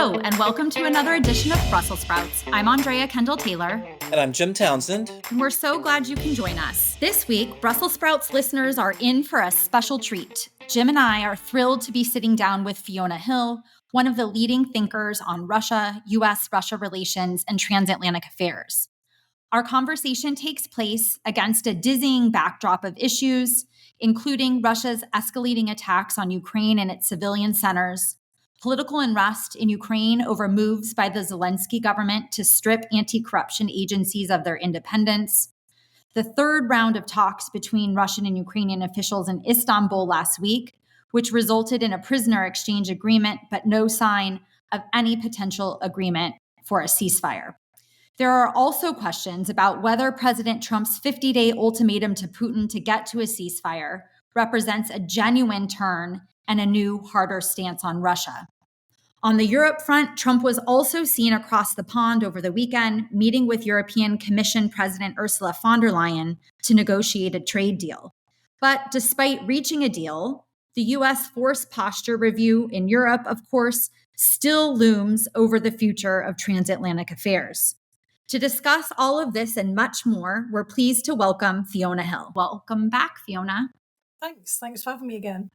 Hello, and welcome to another edition of Brussels Sprouts. I'm Andrea Kendall-Taylor. And I'm Jim Townsend. And we're so glad you can join us. This week, Brussels Sprouts listeners are in for a special treat. Jim and I are thrilled to be sitting down with Fiona Hill, one of the leading thinkers on Russia, U.S. Russia relations, and transatlantic affairs. Our conversation takes place against a dizzying backdrop of issues, including Russia's escalating attacks on Ukraine and its civilian centers, political unrest in Ukraine over moves by the Zelensky government to strip anti-corruption agencies of their independence, the third round of talks between Russian and Ukrainian officials in Istanbul last week, which resulted in a prisoner exchange agreement, but no sign of any potential agreement for a ceasefire. There are also questions about whether President Trump's 50-day ultimatum to Putin to get to a ceasefire represents a genuine turn and a new, harder stance on Russia. On the Europe front, Trump was also seen across the pond over the weekend, meeting with European Commission President Ursula von der Leyen to negotiate a trade deal. But despite reaching a deal, the U.S. force posture review in Europe, of course, still looms over the future of transatlantic affairs. To discuss all of this and much more, we're pleased to welcome Fiona Hill. Welcome back, Fiona. Thanks for having me again.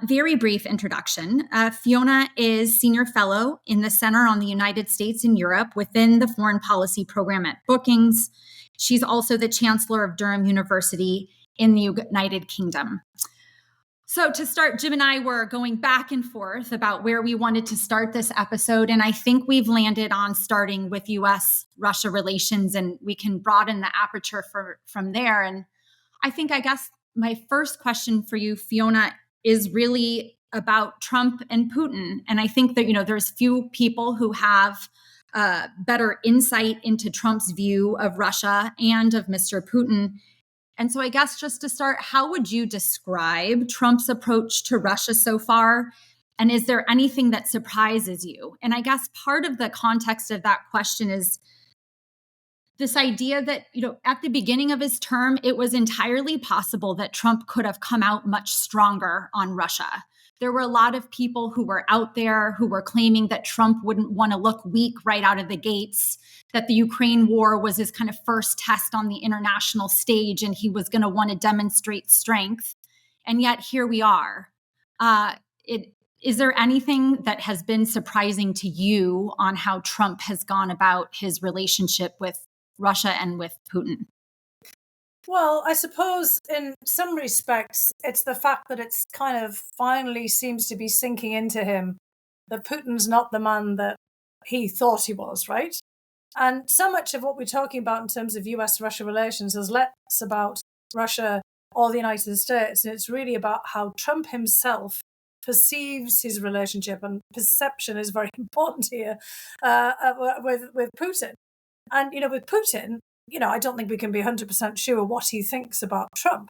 Very brief introduction. Fiona is Senior Fellow in the Center on the United States and Europe within the Foreign Policy Program at Brookings. She's also the Chancellor of Durham University in the United Kingdom. So to start, Jim and I were going back and forth about where we wanted to start this episode, and I think we've landed on starting with U.S. Russia relations, and we can broaden the aperture from there. And I guess my first question for you, Fiona, is really about Trump and Putin. And I think that, there's few people who have better insight into Trump's view of Russia and of Mr. Putin. And so I guess just to start, how would you describe Trump's approach to Russia so far? And is there anything that surprises you? And I guess part of the context of that question is this idea that, at the beginning of his term, it was entirely possible that Trump could have come out much stronger on Russia. There were a lot of people who were out there who were claiming that Trump wouldn't want to look weak right out of the gates, that the Ukraine war was his kind of first test on the international stage and he was going to want to demonstrate strength. And yet here we are. Is there anything that has been surprising to you on how Trump has gone about his relationship with Russia and with Putin? Well, I suppose in some respects, it's the fact that it's kind of finally seems to be sinking into him that Putin's not the man that he thought he was, right? And so much of what we're talking about in terms of US-Russia relations is less about Russia or the United States. And it's really about how Trump himself perceives his relationship. And perception is very important here with Putin. And, with Putin, I don't think we can be 100% sure what he thinks about Trump.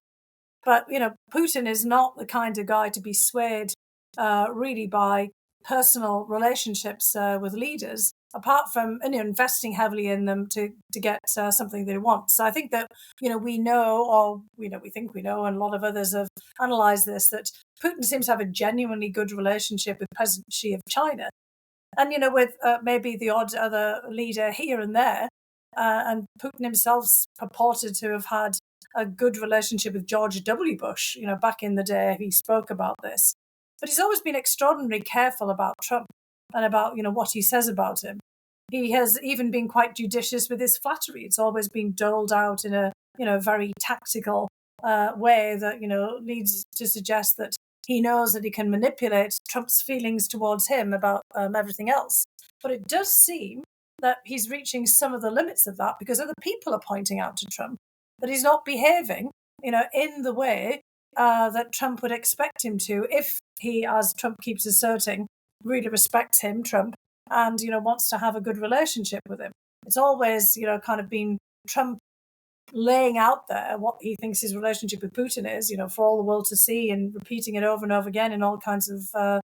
But, Putin is not the kind of guy to be swayed really by personal relationships with leaders, apart from investing heavily in them to get something they want. So I think that, we know, or we think we know, and a lot of others have analysed this, that Putin seems to have a genuinely good relationship with President Xi of China. And, with maybe the odd other leader here and there, and Putin himself's purported to have had a good relationship with George W. Bush, back in the day he spoke about this. But he's always been extraordinarily careful about Trump and about, what he says about him. He has even been quite judicious with his flattery. It's always been doled out in a, very tactical way that, leads to suggest that he knows that he can manipulate Trump's feelings towards him about everything else. But it does seem that he's reaching some of the limits of that because other people are pointing out to Trump that he's not behaving, in the way that Trump would expect him to if he, as Trump keeps asserting, really respects him, Trump, and, wants to have a good relationship with him. It's always, kind of been Trump laying out there what he thinks his relationship with Putin is, for all the world to see and repeating it over and over again in all kinds of,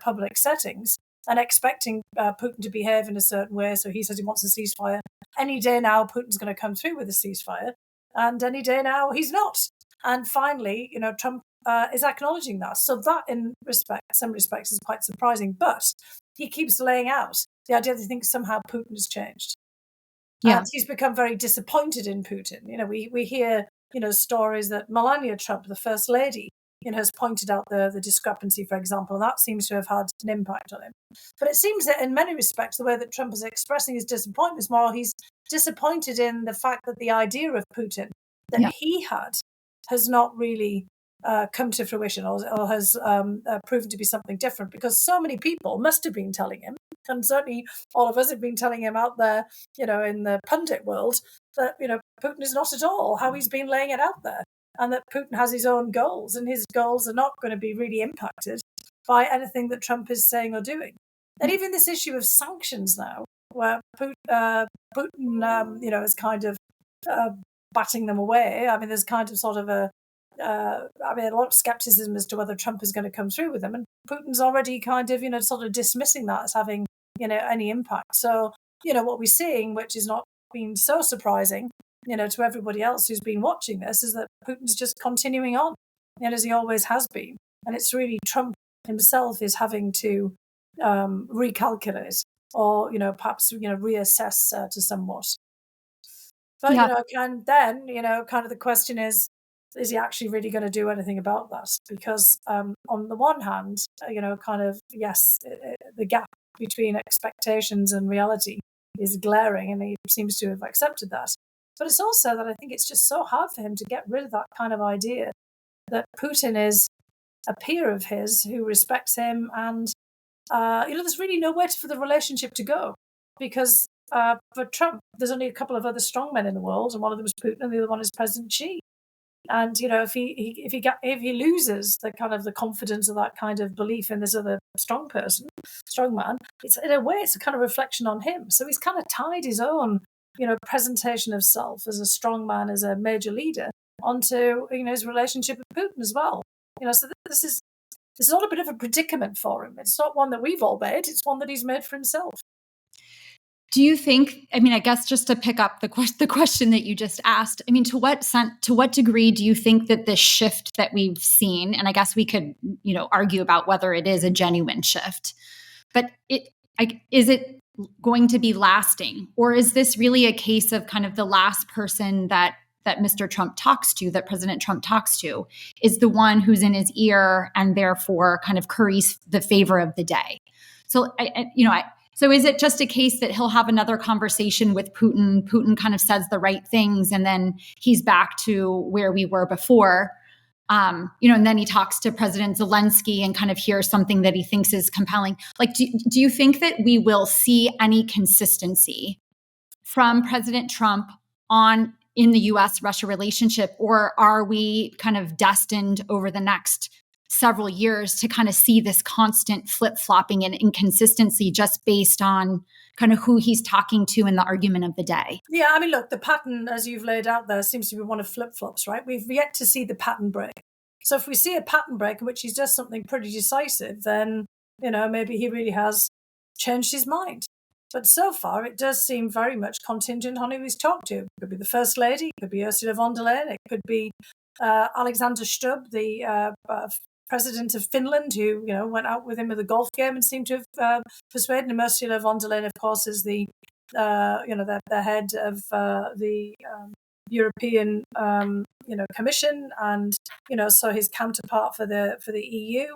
public settings. And expecting Putin to behave in a certain way. So he says he wants a ceasefire. Any day now, Putin's going to come through with a ceasefire. And any day now, he's not. And finally, Trump is acknowledging that. So that, in some respects, is quite surprising. But he keeps laying out the idea that he thinks somehow Putin has changed. Yeah. And he's become very disappointed in Putin. We hear, stories that Melania Trump, the First Lady, has pointed out the discrepancy, for example. That seems to have had an impact on him. But it seems that in many respects, the way that Trump is expressing his disappointment is more he's disappointed in the fact that the idea of Putin that he had has not really come to fruition or has proven to be something different, because so many people must have been telling him, and certainly all of us have been telling him out there, in the pundit world, that, Putin is not at all how he's been laying it out there, and that Putin has his own goals, and his goals are not going to be really impacted by anything that Trump is saying or doing. And even this issue of sanctions now, where Putin is kind of batting them away. I mean, there's kind of sort of a lot of skepticism as to whether Trump is going to come through with them. And Putin's already kind of, sort of dismissing that as having, any impact. So, what we're seeing, which is not been so surprising, to everybody else who's been watching this, is that Putin's just continuing on, as he always has been. And it's really Trump himself is having to recalculate or, perhaps, reassess to somewhat. But, and then, kind of the question is he actually really going to do anything about that? Because on the one hand, kind of, yes, the gap between expectations and reality is glaring, and he seems to have accepted that. But it's also that I think it's just so hard for him to get rid of that kind of idea that Putin is a peer of his who respects him, and there's really nowhere for the relationship to go, because for Trump, there's only a couple of other strongmen in the world, and one of them is Putin, and the other one is President Xi. And if he loses the kind of the confidence of that kind of belief in this other strong man, it's in a way it's a kind of reflection on him. So he's kind of tied his own presentation of self as a strong man, as a major leader, onto his relationship with Putin as well. So this is not a bit of a predicament for him. It's not one that we've all made. It's one that he's made for himself. Do you think, I guess just to pick up the question that you just asked, to what degree do you think that this shift that we've seen, and I guess we could, argue about whether it is a genuine shift, but is it going to be lasting? Or is this really a case of kind of the last person that Mr. Trump talks to, that President Trump talks to, is the one who's in his ear and therefore kind of curries the favor of the day? So, So is it just a case that he'll have another conversation with Putin? Putin kind of says the right things, and then he's back to where we were before, and then he talks to President Zelensky and kind of hears something that he thinks is compelling. Like, do you think that we will see any consistency from President Trump in the U.S. Russia relationship, or are we kind of destined over the next several years to kind of see this constant flip-flopping and inconsistency just based on kind of who he's talking to in the argument of the day? Yeah, look, the pattern, as you've laid out there, seems to be one of flip-flops, right? We've yet to see the pattern break. So if we see a pattern break in which he does something pretty decisive, then, maybe he really has changed his mind. But so far, it does seem very much contingent on who he's talked to. It could be the First Lady, it could be Ursula von der Leyen, it could be Alexander Stubb, the President of Finland, who went out with him at the golf game and seemed to have persuaded him. Ursula von der Leyen, of course, is the head of the European Commission, and so his counterpart for the EU.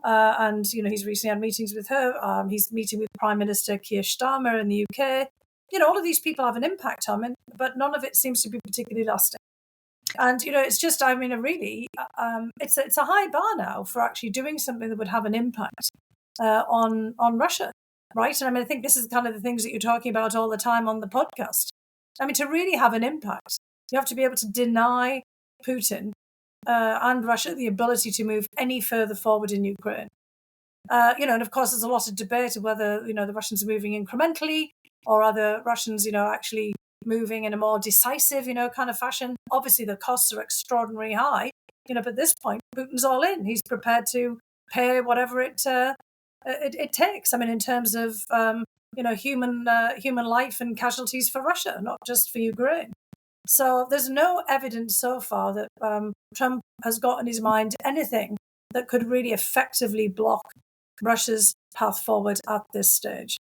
And he's recently had meetings with her. He's meeting with Prime Minister Keir Starmer in the UK. All of these people have an impact on him, but none of it seems to be particularly lasting. And it's just, really, it's a high bar now for actually doing something that would have an impact on Russia, right? And I think this is kind of the things that you're talking about all the time on the podcast. To really have an impact, you have to be able to deny Putin and Russia the ability to move any further forward in Ukraine. And of course, there's a lot of debate of whether the Russians are moving incrementally, or are the Russians actually moving in a more decisive kind of fashion. Obviously, the costs are extraordinarily high. But at this point, Putin's all in. He's prepared to pay whatever it takes. In terms of human life and casualties for Russia, not just for Ukraine. So there's no evidence so far that Trump has got in his mind anything that could really effectively block Russia's path forward at this stage.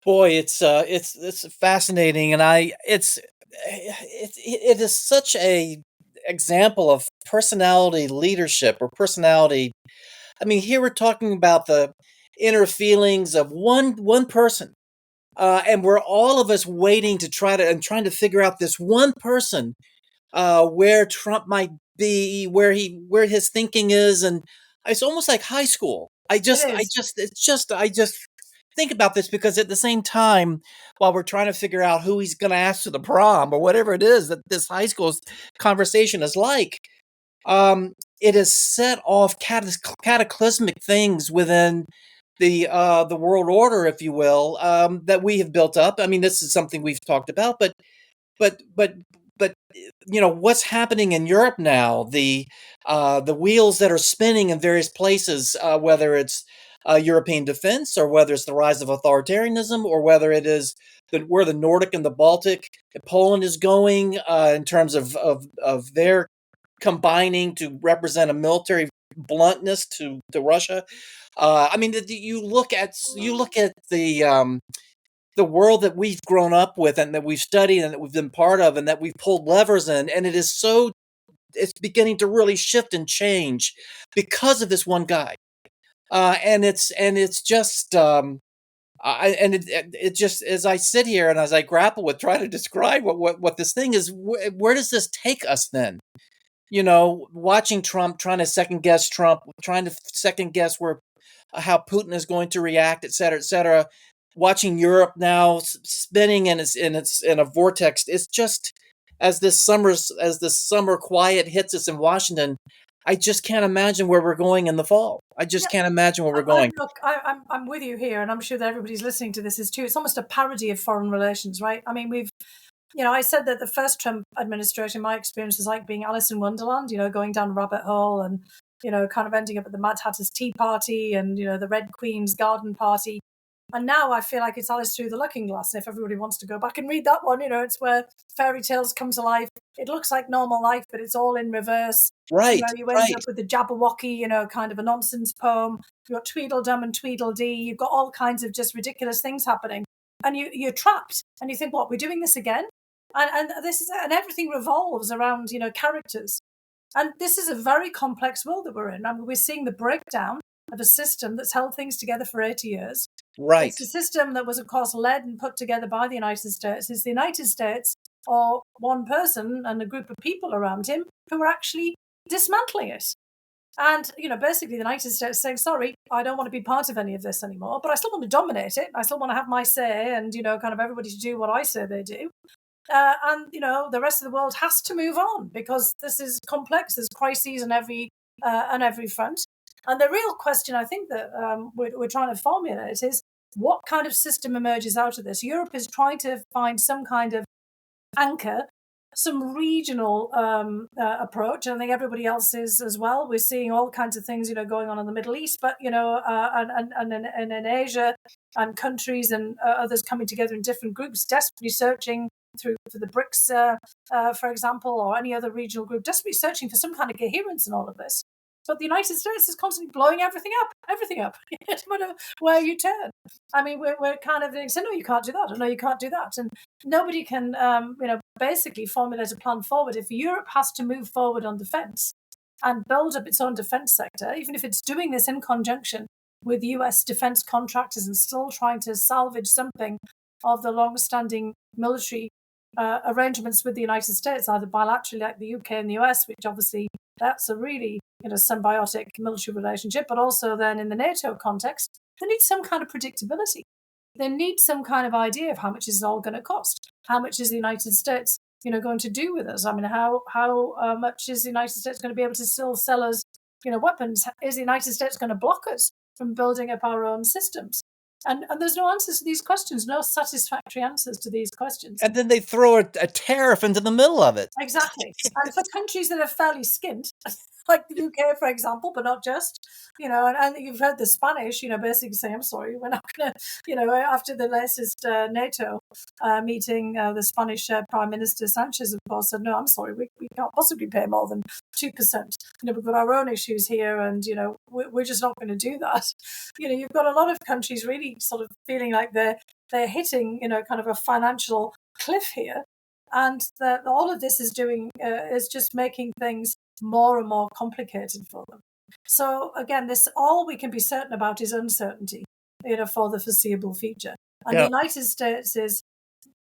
Boy, it's fascinating, and it is such a example of personality leadership or personality. I mean, here we're talking about the inner feelings of one person, and we're all of us waiting to trying to figure out this one person, where Trump might be, where his thinking is, and it's almost like high school. I just think about this because at the same time, while we're trying to figure out who he's going to ask to the prom or whatever it is that this high school conversation is like, it has set off cataclysmic things within the world order, if you will, that we have built up. I mean, this is something we've talked about, but but what's happening in Europe now, the wheels that are spinning in various places, whether it's European defense or whether it's the rise of authoritarianism or whether it is where the Nordic and the Baltic, Poland is going, in terms of their combining to represent a military bluntness to Russia. I mean, you look at the world that we've grown up with and that we've studied and that we've been part of and that we've pulled levers in, and it's beginning to really shift and change because of this one guy. And it's just it just, as I sit here and as I grapple with trying to describe what this thing is, where does this take us then? Watching Trump, trying to second guess Trump, trying to second guess how Putin is going to react, et cetera, et cetera. Watching Europe now spinning in a vortex. It's just as this summer quiet hits us in Washington, I just can't imagine where we're going in the fall. I just can't imagine where we're going. Look, I'm with you here, and I'm sure that everybody's listening to this is too. It's almost a parody of foreign relations, right? I mean, I said that the first Trump administration, my experience was like being Alice in Wonderland, going down a rabbit hole and, kind of ending up at the Mad Hatter's Tea Party and, the Red Queen's Garden Party. And now I feel like it's Alice Through the Looking Glass. And if everybody wants to go back and read that one, it's where fairy tales come to life. It looks like normal life, but it's all in reverse. Right. You end up with the Jabberwocky, kind of a nonsense poem. You've got Tweedledum and Tweedledee. You've got all kinds of just ridiculous things happening. And you're trapped. And you think, what, we're doing this again? And everything revolves around, characters. And this is a very complex world that we're in. I mean, we're seeing the breakdown of a system that's held things together for 80 years. Right. It's a system that was, of course, led and put together by the United States. It's the United States, or one person and a group of people around him, who are actually dismantling it. And, basically the United States saying, sorry, I don't want to be part of any of this anymore, but I still want to dominate it. I still want to have my say and, kind of everybody to do what I say they do. And, the rest of the world has to move on because this is complex. There's crises on every front. And the real question I think that we're trying to formulate is what kind of system emerges out of this? Europe is trying to find some kind of anchor, some regional approach. I think everybody else is as well. We're seeing all kinds of things, going on in the Middle East, but, and in Asia and countries and others coming together in different groups, desperately searching for the BRICS, for example, or any other regional group, desperately searching for some kind of coherence in all of this. But the United States is constantly blowing everything up, no matter where you turn. I mean, we're kind of saying, no, you can't do that, or no, you can't do that. And nobody can, basically formulate a plan forward. If Europe has to move forward on defense and build up its own defense sector, even if it's doing this in conjunction with US defense contractors and still trying to salvage something of the long-standing military arrangements with the United States, either bilaterally like the UK and the US, which obviously that's a really symbiotic military relationship, but also then in the NATO context, they need some kind of predictability. They need some kind of idea of how much this is all going to cost. How much is the United States, going to do with us? I mean, how much is the United States going to be able to still sell us, weapons? Is the United States going to block us from building up our own systems? And there's no answers to these questions, no satisfactory answers to these questions. And then they throw a tariff into the middle of it. Exactly. And for countries that are fairly skint, like the UK, for example, but not just, and you've heard the Spanish, basically saying, I'm sorry, we're not going to, after the latest NATO meeting, the Spanish Prime Minister Sanchez, of course, said, no, I'm sorry, we can't possibly pay more than 2%. We've got our own issues here, and, we're just not going to do that. You've got a lot of countries really sort of feeling like they're hitting, kind of a financial cliff here. And all of this is doing is just making things more and more complicated for them. So again, all we can be certain about is uncertainty, for the foreseeable future. And the United States is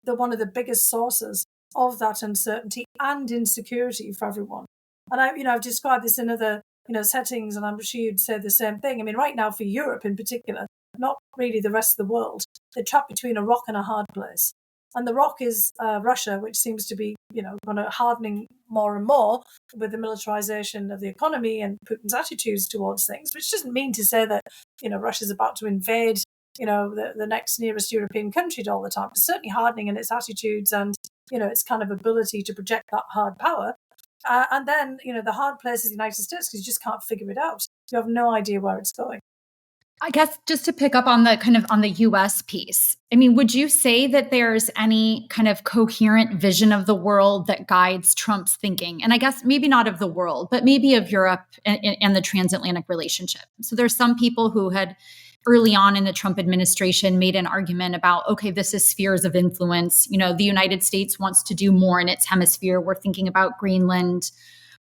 one of the biggest sources of that uncertainty and insecurity for everyone. And I've described this in other settings, and I'm sure you'd say the same thing. I mean, right now for Europe in particular, not really the rest of the world, they're trapped between a rock and a hard place. And the rock is Russia, which seems to be, kind of hardening more and more with the militarization of the economy and Putin's attitudes towards things, which doesn't mean to say that, Russia's about to invade, the next nearest European country all the time. It's certainly hardening in its attitudes and, its kind of ability to project that hard power. And then, the hard place is the United States because you just can't figure it out. You have no idea where it's going. I guess just to pick up on the U.S. piece, I mean, would you say that there's any kind of coherent vision of the world that guides Trump's thinking? And I guess maybe not of the world, but maybe of Europe and the transatlantic relationship. So there's some people who had early on in the Trump administration made an argument about, okay, this is spheres of influence. The United States wants to do more in its hemisphere. We're thinking about Greenland,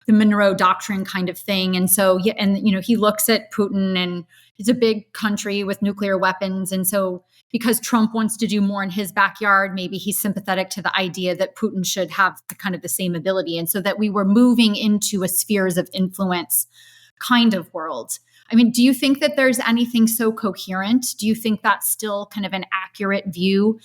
the Monroe Doctrine kind of thing. And so, he looks at Putin, and it's a big country with nuclear weapons. And so because Trump wants to do more in his backyard, maybe he's sympathetic to the idea that Putin should have the same ability. And so that we were moving into a spheres of influence kind of world. I mean, do you think that there's anything so coherent? Do you think that's still kind of an accurate view?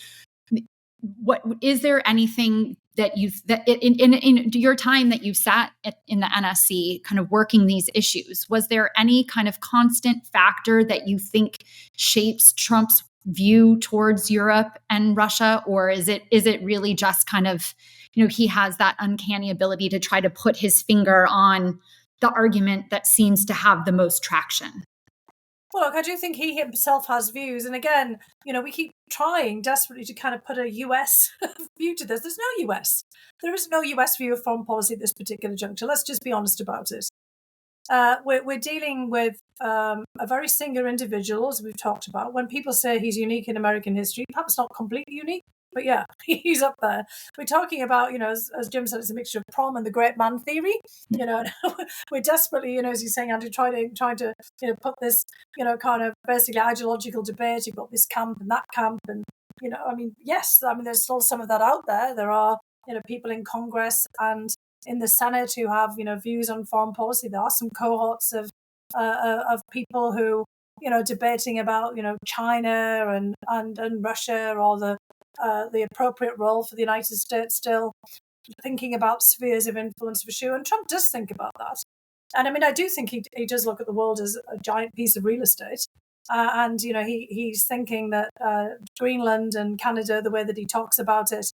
What is there anything that in your time that you sat in the NSC kind of working these issues, was there any kind of constant factor that you think shapes Trump's view towards Europe and Russia? Or is it really just kind of, he has that uncanny ability to try to put his finger on the argument that seems to have the most traction? Well, look, I do think he himself has views. And again, we keep trying desperately to kind of put a US view to this. There's no US. There is no US view of foreign policy at this particular juncture. Let's just be honest about it. We're dealing with a very singular individual, as we've talked about. When people say he's unique in American history, perhaps not completely unique, but yeah, he's up there. We're talking about, as Jim said, it's a mixture of prom and the great man theory. We're desperately, as he's saying, Andrew, trying to put this, kind of basically ideological debate. You've got this camp and that camp, and yes, there's still some of that out there. There are people in Congress and in the Senate who have views on foreign policy. There are some cohorts of people who debating about China and Russia, or the appropriate role for the United States, still thinking about spheres of influence for sure. And Trump does think about that. And I do think he does look at the world as a giant piece of real estate. And he's thinking that Greenland and Canada, the way that he talks about it,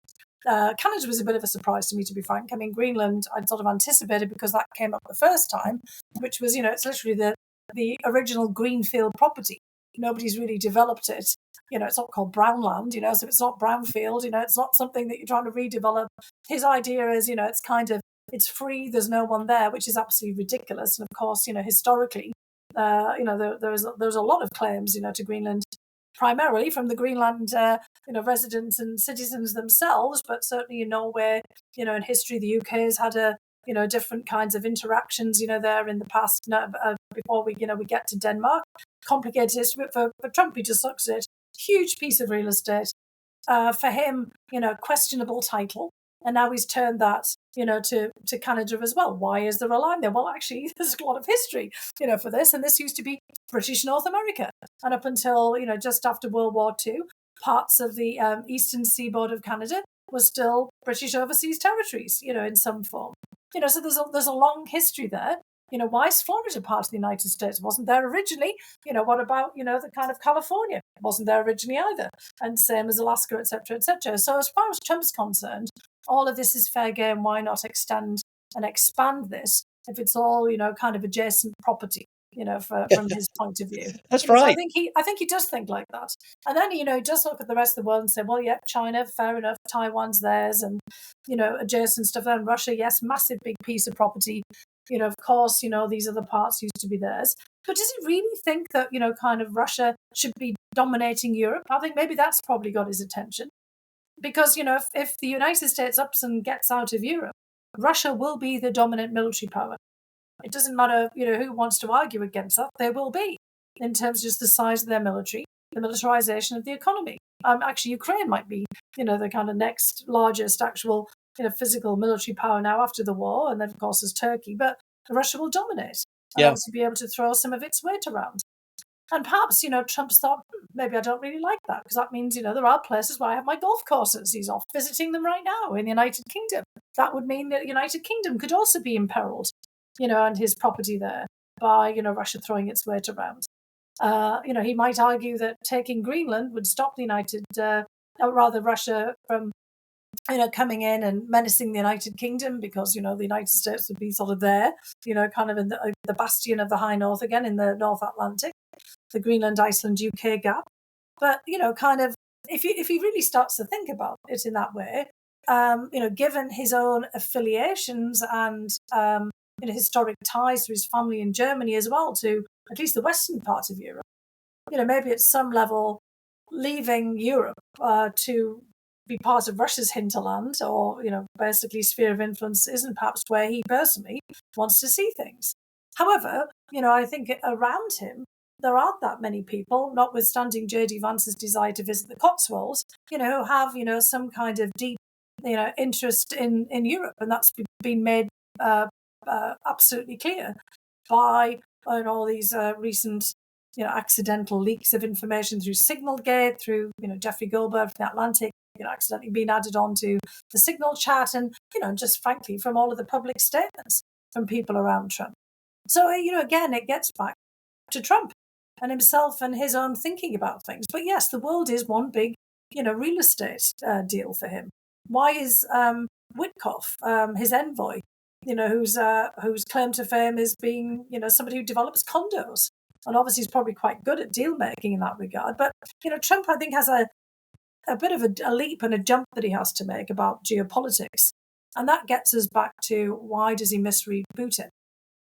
Canada was a bit of a surprise to me, to be frank. I mean, Greenland, I'd sort of anticipated because that came up the first time, which was, it's literally the original greenfield property. Nobody's really developed it. It's not called brownland, so it's not brownfield, it's not something that you're trying to redevelop. His idea is, it's free, there's no one there, which is absolutely ridiculous. And of course, historically, there's a lot of claims, to Greenland, primarily from the Greenland, residents and citizens themselves, but certainly in Norway, in history, the UK has had different kinds of interactions, there in the past, before we get to Denmark. Complicated history, but for Trump, he just looks at it. Huge piece of real estate. For him, questionable title. And now he's turned that, to Canada as well. Why is there a line there? Well, actually, there's a lot of history, for this. And this used to be British North America. And up until, just after World War II, parts of the eastern seaboard of Canada was still British overseas territories, in some form. So there's a long history there. Why is Florida part of the United States? It wasn't there originally. What about, the kind of California? It wasn't there originally either. And same as Alaska, et cetera, et cetera. So as far as Trump's concerned, all of this is fair game. Why not extend and expand this if it's all, kind of adjacent property, from his point of view. That's So right. I think he does think like that. And then, he does look at the rest of the world and say, well, yeah, China, fair enough, Taiwan's theirs, and, adjacent stuff. And Russia, yes, massive big piece of property. Of course, these other parts used to be theirs. But does he really think that, kind of Russia should be dominating Europe? I think maybe that's probably got his attention. Because, if the United States ups and gets out of Europe, Russia will be the dominant military power. It doesn't matter, who wants to argue against that. They will be, in terms of just the size of their military, the militarization of the economy. Actually, Ukraine might be, the kind of next largest actual, physical military power now after the war. And then, of course, there's Turkey. But Russia will dominate and also be able to throw some of its weight around. And perhaps, Trump's thought, maybe I don't really like that, because that means, there are places where I have my golf courses. He's off visiting them right now in the United Kingdom. That would mean that the United Kingdom could also be imperiled, and his property there by, Russia throwing its weight around. He might argue that taking Greenland would stop Russia from, coming in and menacing the United Kingdom, because, the United States would be sort of there, kind of in the bastion of the high north again in the North Atlantic, the Greenland, Iceland, UK gap. But, kind of, if he really starts to think about it in that way, given his own affiliations and, historic ties to his family in Germany as well, to at least the western part of Europe, maybe at some level leaving Europe to be part of Russia's hinterland, or, basically sphere of influence, isn't perhaps where he personally wants to see things. However, I think around him, there aren't that many people, notwithstanding J.D. Vance's desire to visit the Cotswolds, who have, some kind of deep, interest in Europe. And that's been made absolutely clear by all these recent, accidental leaks of information through Signalgate, through, Jeffrey Goldberg from the Atlantic, accidentally being added onto the Signal chat, and, just frankly from all of the public statements from people around Trump. So, again, it gets back to Trump and himself and his own thinking about things. But yes, the world is one big, real estate deal for him. Why is Witkoff, his envoy, whose claim to fame is being, somebody who develops condos? And obviously he's probably quite good at deal making in that regard. But, Trump, I think, has a bit of a leap and a jump that he has to make about geopolitics. And that gets us back to, why does he misread Putin?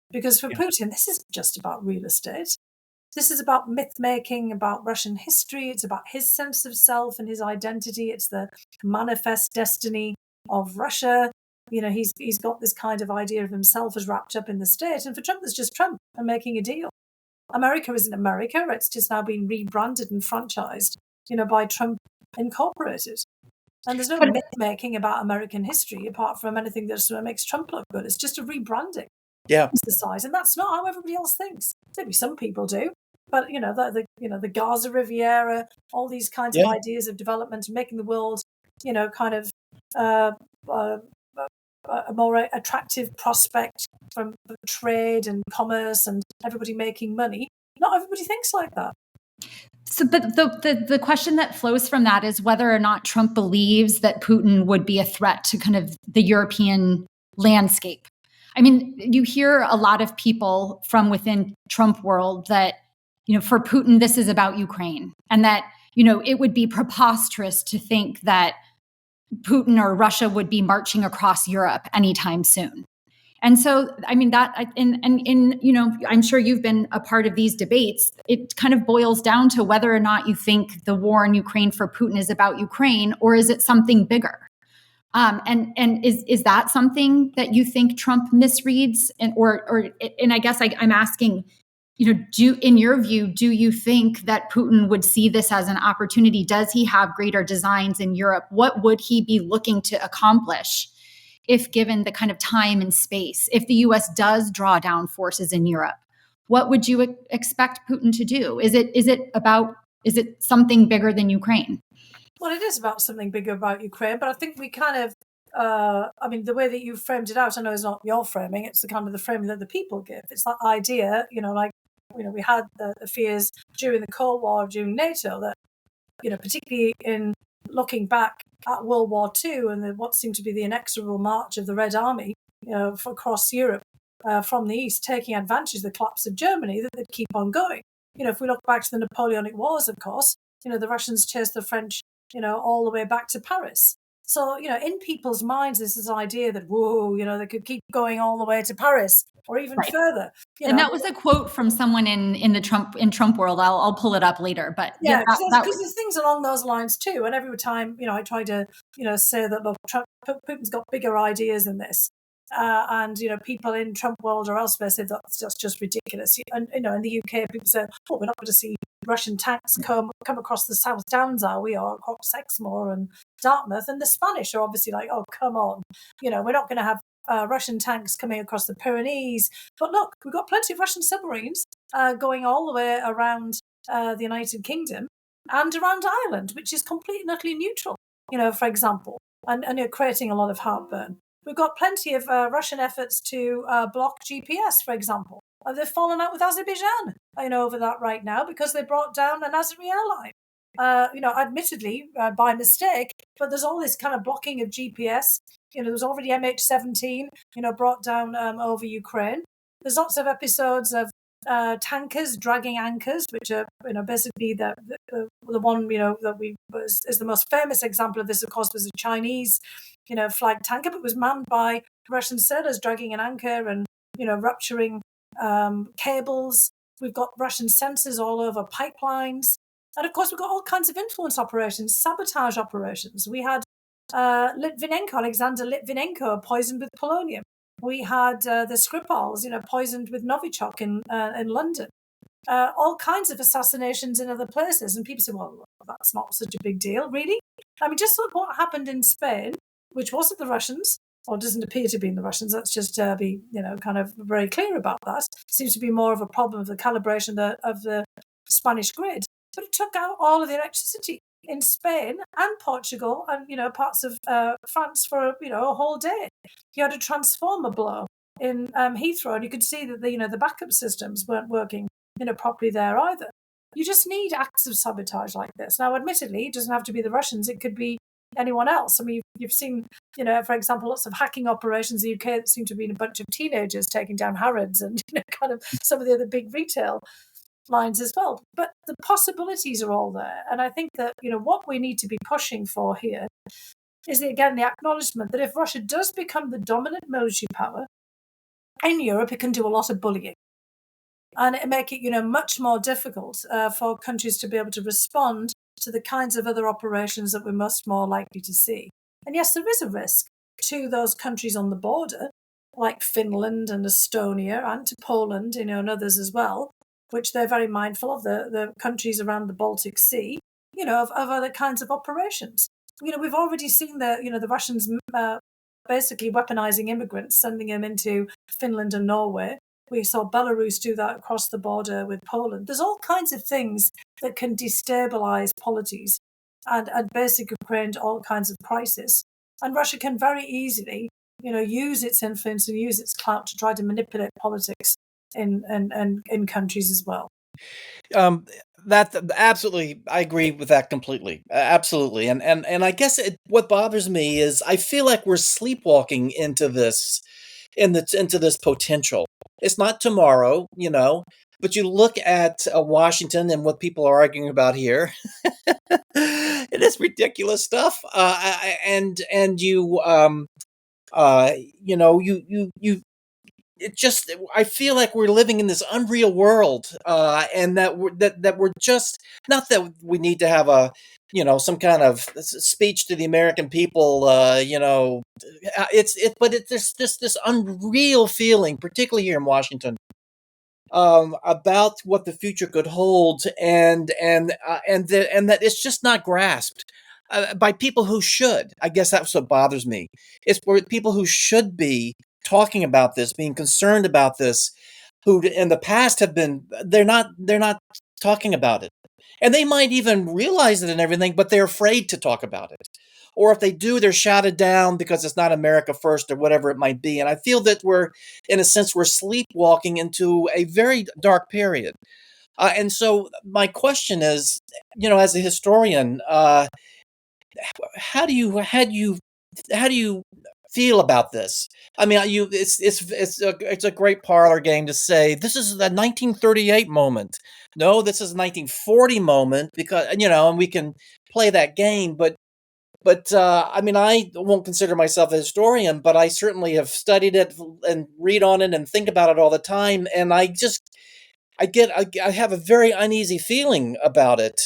Because for Putin, this isn't just about real estate. This is about myth-making, about Russian history. It's about his sense of self and his identity. It's the manifest destiny of Russia. He's got this kind of idea of himself as wrapped up in the state. And for Trump, it's just Trump and making a deal. America isn't America. It's just now been rebranded and franchised, by Trump Incorporated. And there's no myth-making about American history apart from anything that sort of makes Trump look good. It's just a rebranding exercise, and that's not how everybody else thinks. Maybe some people do, but the Gaza Riviera, all these kinds of ideas of development and making the world, kind of a more attractive prospect from trade and commerce and everybody making money. Not everybody thinks like that. So, but the question that flows from that is whether or not Trump believes that Putin would be a threat to kind of the European landscape. I mean, you hear a lot of people from within Trump world that, for Putin, this is about Ukraine, and that, it would be preposterous to think that Putin or Russia would be marching across Europe anytime soon. And so, I mean, that, I'm sure you've been a part of these debates. It kind of boils down to whether or not you think the war in Ukraine for Putin is about Ukraine, or is it something bigger? And is that something that you think Trump misreads? And I guess I'm asking, in your view, do you think that Putin would see this as an opportunity? Does he have greater designs in Europe? What would he be looking to accomplish if given the kind of time and space? If the U.S. does draw down forces in Europe, what would you expect Putin to do? Is it something bigger than Ukraine? Well, it is about something bigger about Ukraine, but I think we kind of, the way that you framed it out, I know it's not your framing, it's the kind of the framing that the people give. It's that idea, we had the fears during the Cold War, during NATO, that, particularly in looking back at World War II and what seemed to be the inexorable march of the Red Army, across Europe, from the east, taking advantage of the collapse of Germany, that they'd keep on going. If we look back to the Napoleonic Wars, of course, the Russians chased the French, all the way back to Paris. So, in people's minds, there's this idea that, whoa, they could keep going all the way to Paris or even further. And that was a quote from someone in Trump world. I'll pull it up later, but because there's things along those lines too. And every time, I try to, say that, look, Putin's got bigger ideas than this. And people in Trump world or elsewhere say that's just ridiculous. And in the UK, people say, "Oh, we're not going to see Russian tanks come across the South Downs, are we? Or across Exmoor and Dartmouth?" And the Spanish are obviously like, "Oh, come on, we're not going to have Russian tanks coming across the Pyrenees." But look, we've got plenty of Russian submarines going all the way around the United Kingdom and around Ireland, which is completely and utterly neutral. For example, and creating a lot of heartburn. We've got plenty of Russian efforts to block GPS, for example. They've fallen out with Azerbaijan, over that right now because they brought down an Azeri airline. Admittedly by mistake, but there's all this kind of blocking of GPS. There's already MH17, brought down over Ukraine. There's lots of episodes of tankers dragging anchors, which are, basically the one, that is the most famous example of this, of course, was a Chinese, flag tanker, but was manned by Russian sailors dragging an anchor and, rupturing cables. We've got Russian sensors all over pipelines. And of course, we've got all kinds of influence operations, sabotage operations. We had Alexander Litvinenko poisoned with polonium. We had the Skripals, poisoned with Novichok in London. All kinds of assassinations in other places. And people say, well, that's not such a big deal, really? I mean, just look what happened in Spain, which wasn't the Russians, or doesn't appear to be in the Russians. Let's just be, kind of very clear about that. Seems to be more of a problem of the calibration of the Spanish grid. But it took out all of the electricity in Spain and Portugal and, parts of France for, a whole day. You had a transformer blow in Heathrow, and you could see that the backup systems weren't working, properly there either. You just need acts of sabotage like this. Now, admittedly, it doesn't have to be the Russians. It could be anyone else. I mean, you've seen, for example, lots of hacking operations in the UK that seem to be a bunch of teenagers taking down Harrods and, kind of some of the other big retail lines as well. But the possibilities are all there. And I think that, what we need to be pushing for here is, again, the acknowledgement that if Russia does become the dominant military power in Europe, it can do a lot of bullying. And it make it, much more difficult for countries to be able to respond to the kinds of other operations that we're much more likely to see. And yes, there is a risk to those countries on the border, like Finland and Estonia, and to Poland, and others as well, which they're very mindful of, the countries around the Baltic Sea, of other kinds of operations. We've already seen the Russians basically weaponizing immigrants, sending them into Finland and Norway. We saw Belarus do that across the border with Poland. There's all kinds of things that can destabilize polities and basically create all kinds of crisis. And Russia can very easily, use its influence and use its clout to try to manipulate politics in countries as well. That absolutely, I agree with that completely. Absolutely. And I guess what bothers me is I feel like we're sleepwalking into this, into this potential. It's not tomorrow, but you look at Washington and what people are arguing about here. It is ridiculous stuff. And you, it just, I feel like we're living in this unreal world, and that we're just, not that we need to have a, some kind of speech to the American people, but there's just this unreal feeling, particularly here in Washington, about what the future could hold, and that it's just not grasped by people who should. I guess that's what bothers me. It's for people who should be talking about this, being concerned about this, who in the past have been, they're not talking about it. And they might even realize it and everything, but they're afraid to talk about it. Or if they do, they're shouted down because it's not America first or whatever it might be. And I feel that we're sleepwalking into a very dark period. And so my question is, as a historian, how do you feel about this? I mean, it's a great parlor game to say this is the 1938 moment. No, this is a 1940 moment because and we can play that game. But I mean, I won't consider myself a historian, but I certainly have studied it and read on it and think about it all the time. And I have a very uneasy feeling about it.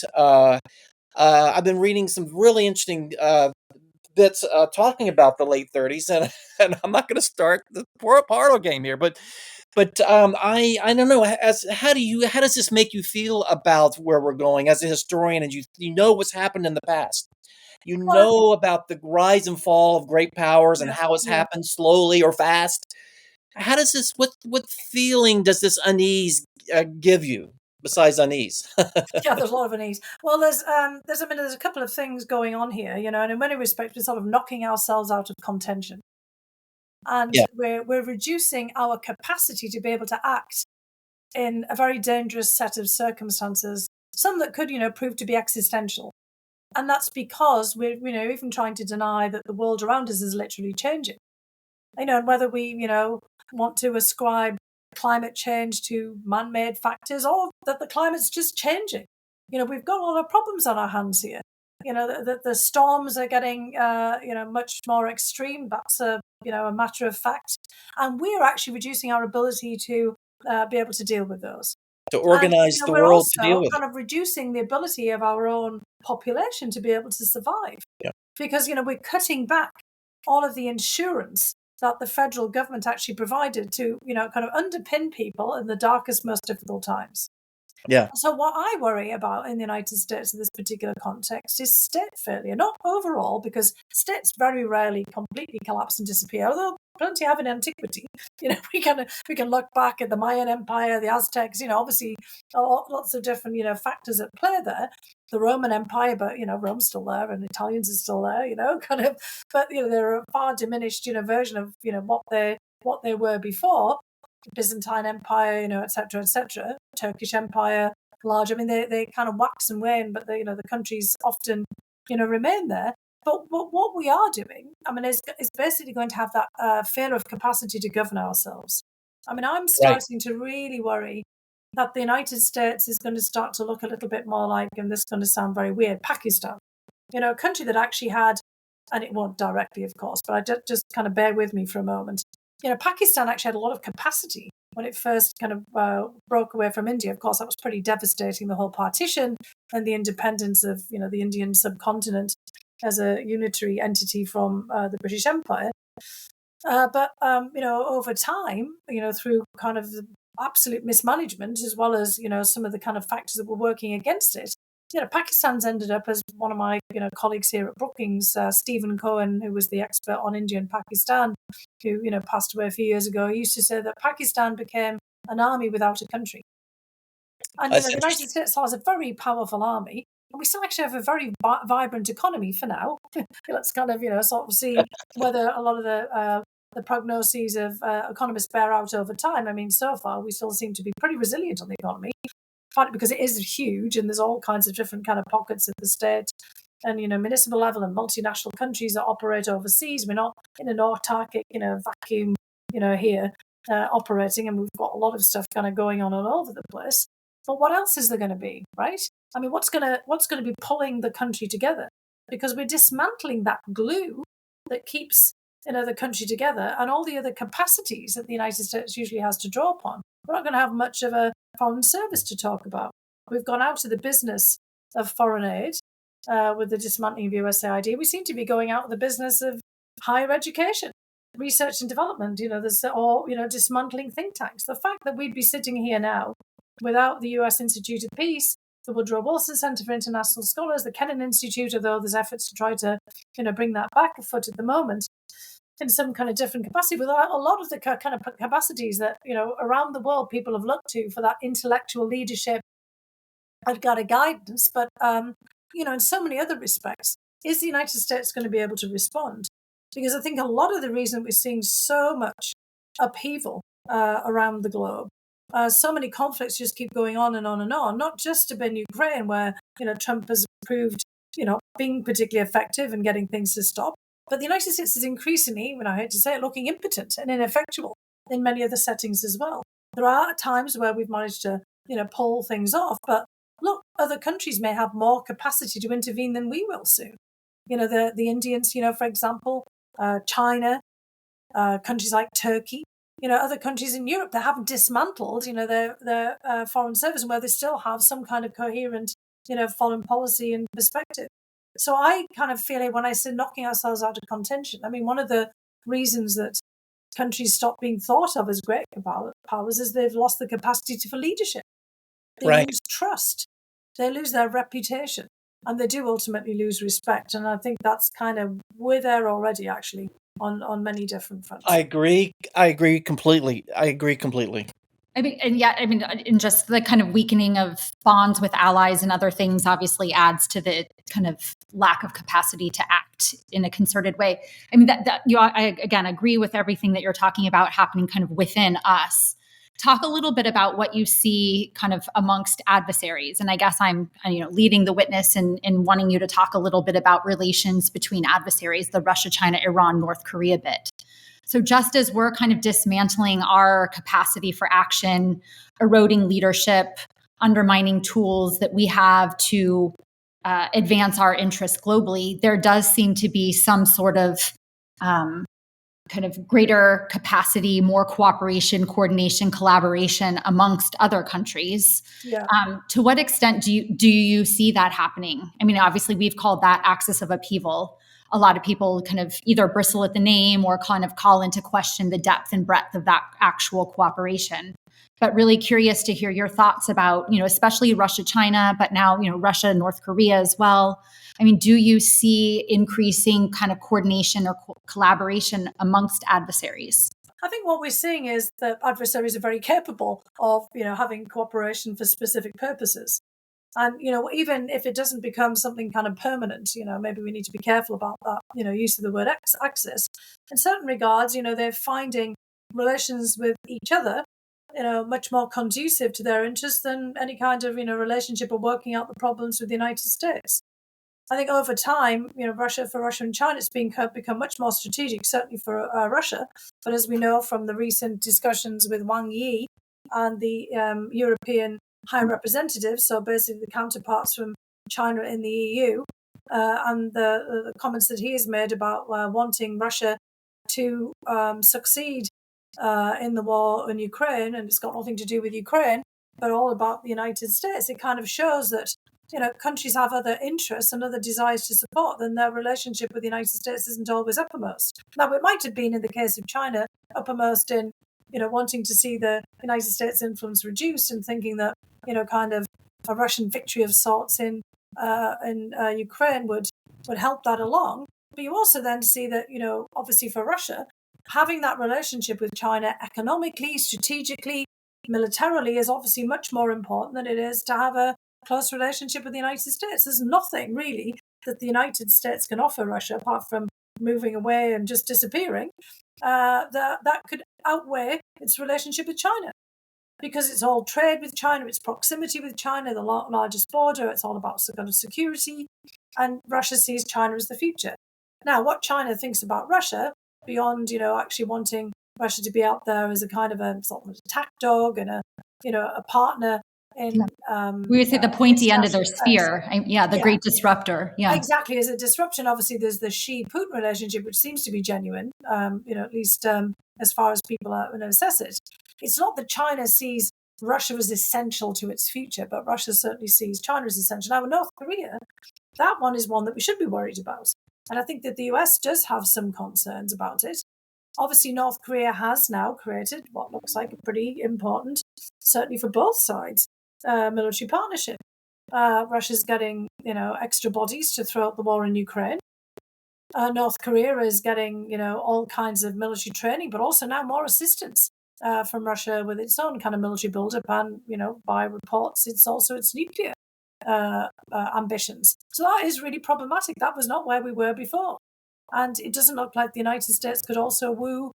I've been reading some really interesting bits talking about the late 30s, and and I'm not going to start the poor parlor game here, but I don't know. How does this make you feel about where we're going as a historian, and you know what's happened in the past? You Well, know about the rise and fall of great powers and yeah, how it's yeah. happened slowly or fast. How does this? What feeling does this unease give you besides unease? Yeah, there's a lot of unease. Well, there's a couple of things going on here, and in many respects, we're sort of knocking ourselves out of contention, and Yeah, we're reducing our capacity to be able to act in a very dangerous set of circumstances, some that could, prove to be existential, and that's because we're, even trying to deny that the world around us is literally changing. And whether we, want to ascribe climate change to man-made factors or that the climate's just changing. We've got a lot of problems on our hands here. The storms are getting, much more extreme. That's a matter of fact. And we're actually reducing our ability to be able to deal with those. to And, organize the we're world to deal also with it. kind of reducing the ability of our own population to be able to survive. Yeah. Because, we're cutting back all of the insurance that the federal government actually provided to, kind of underpin people in the darkest, most difficult times. Yeah. So what I worry about in the United States in this particular context is state failure, not overall, because states very rarely completely collapse and disappear, although plenty have in antiquity. We can look back at the Mayan Empire, the Aztecs, obviously lots of different, factors at play there. The Roman Empire, but, Rome's still there and Italians are still there, kind of, but, they're a far diminished, version of, what they were before. Byzantine Empire, et cetera, Turkish Empire, large. I mean, they kind of wax and wane, but the countries often, remain there. But what we are doing, I mean, is basically going to have that fear of capacity to govern ourselves. I mean, I'm Right. starting to really worry that the United States is going to start to look a little bit more like, and this is going to sound very weird, Pakistan. A country that actually had, and it won't directly, of course, but I just kind of bear with me for a moment. Pakistan actually had a lot of capacity when it first kind of broke away from India. Of course, that was pretty devastating, the whole partition and the independence of, the Indian subcontinent as a unitary entity from the British Empire. But over time, through kind of the absolute mismanagement, as well as, some of the kind of factors that were working against it, Pakistan's ended up, as one of my, colleagues here at Brookings, Stephen Cohen, who was the expert on India and Pakistan, who, passed away a few years ago, he used to say that Pakistan became an army without a country. And, That's the interesting. United States has a very powerful army, and we still actually have a very vibrant economy for now. Let's kind of, sort of see whether a lot of the prognoses of economists bear out over time. I mean, so far, we still seem to be pretty resilient on the economy, partly because it is huge and there's all kinds of different kind of pockets at the state and, municipal level and multinational countries that operate overseas. We're not in an autarkic, vacuum, here operating, and we've got a lot of stuff kind of going on all over the place. But what else is there going to be, right? I mean, what's going to be pulling the country together? Because we're dismantling that glue that keeps, the country together and all the other capacities that the United States usually has to draw upon. We're not going to have much of a foreign service to talk about. We've gone out of the business of foreign aid with the dismantling of USAID. We seem to be going out of the business of higher education, research and development. Dismantling think tanks. The fact that we'd be sitting here now without the US Institute of Peace, the Woodrow Wilson Center for International Scholars, the Kennan Institute, although there's efforts to try to, bring that back afoot at the moment in some kind of different capacity, but a lot of the kind of capacities that, around the world people have looked to for that intellectual leadership and got a guidance. But, in so many other respects, is the United States going to be able to respond? Because I think a lot of the reason we're seeing so much upheaval around the globe, so many conflicts just keep going on and on and on, not just in Ukraine, where, Trump has proved, being particularly effective in getting things to stop. But the United States is increasingly, I hate to say it, looking impotent and ineffectual in many other settings as well. There are times where we've managed to, pull things off, but look, other countries may have more capacity to intervene than we will soon. The Indians, for example, China, countries like Turkey, other countries in Europe that haven't dismantled, their foreign service, and where they still have some kind of coherent, foreign policy and perspective. So I kind of feel it when I say knocking ourselves out of contention. I mean, one of the reasons that countries stop being thought of as great powers is they've lost the capacity for leadership. They lose trust. They lose their reputation. And they do ultimately lose respect. And I think that's we're there already, actually, on many different fronts. I agree completely. And just the kind of weakening of bonds with allies and other things obviously adds to the kind of lack of capacity to act in a concerted way. I mean, I again agree with everything that you're talking about happening kind of within us. Talk a little bit about what you see kind of amongst adversaries. And I guess I'm, leading the witness in wanting you to talk a little bit about relations between adversaries, the Russia, China, Iran, North Korea bit. So just as we're kind of dismantling our capacity for action, eroding leadership, undermining tools that we have to advance our interests globally, there does seem to be some sort of kind of greater capacity, more cooperation, coordination, collaboration amongst other countries. Yeah. To what extent do you see that happening? I mean, obviously, we've called that axis of upheaval. A lot of people kind of either bristle at the name or kind of call into question the depth and breadth of that actual cooperation. But really curious to hear your thoughts about, especially Russia, China, but now, Russia and North Korea as well. I mean, do you see increasing kind of coordination or collaboration amongst adversaries? I think what we're seeing is that adversaries are very capable of, having cooperation for specific purposes. And, even if it doesn't become something kind of permanent, maybe we need to be careful about that, use of the word axis. In certain regards, they're finding relations with each other, much more conducive to their interests than any kind of, relationship or working out the problems with the United States. I think over time, for Russia and China, it's become much more strategic, certainly for Russia. But as we know from the recent discussions with Wang Yi and the European High Representative, so basically the counterparts from China in the EU, and the comments that he has made about wanting Russia to succeed in the war in Ukraine, and it's got nothing to do with Ukraine, but all about the United States. It kind of shows that countries have other interests and other desires to support, then their relationship with the United States isn't always uppermost. Now, it might have been in the case of China uppermost in, wanting to see the United States influence reduced and thinking that, kind of a Russian victory of sorts in Ukraine would help that along. But you also then see that, obviously for Russia, having that relationship with China economically, strategically, militarily is obviously much more important than it is to have a close relationship with the United States. There's nothing really that the United States can offer Russia apart from moving away and just disappearing that could outweigh its relationship with China, because it's all trade with China, it's proximity with China, the largest border, it's all about kind of security, and Russia sees China as the future. Now, what China thinks about Russia, beyond actually wanting Russia to be out there as a kind of a sort of attack dog and a partner in we would say the pointy end of their spear. Great disruptor. Yeah, exactly. As a disruption, obviously there's the Xi-Putin relationship, which seems to be genuine, at least as far as people assess it. It's not that China sees Russia as essential to its future, but Russia certainly sees China as essential. Now, in North Korea, that one is one that we should be worried about. And I think that the US does have some concerns about it. Obviously, North Korea has now created what looks like a pretty important, certainly for both sides, military partnership. Russia's getting, extra bodies to throw out the war in Ukraine. North Korea is getting, all kinds of military training, but also now more assistance from Russia with its own kind of military buildup, and, by reports, it's also its nuclear ambitions. So that is really problematic. That was not where we were before. And it doesn't look like the United States could also woo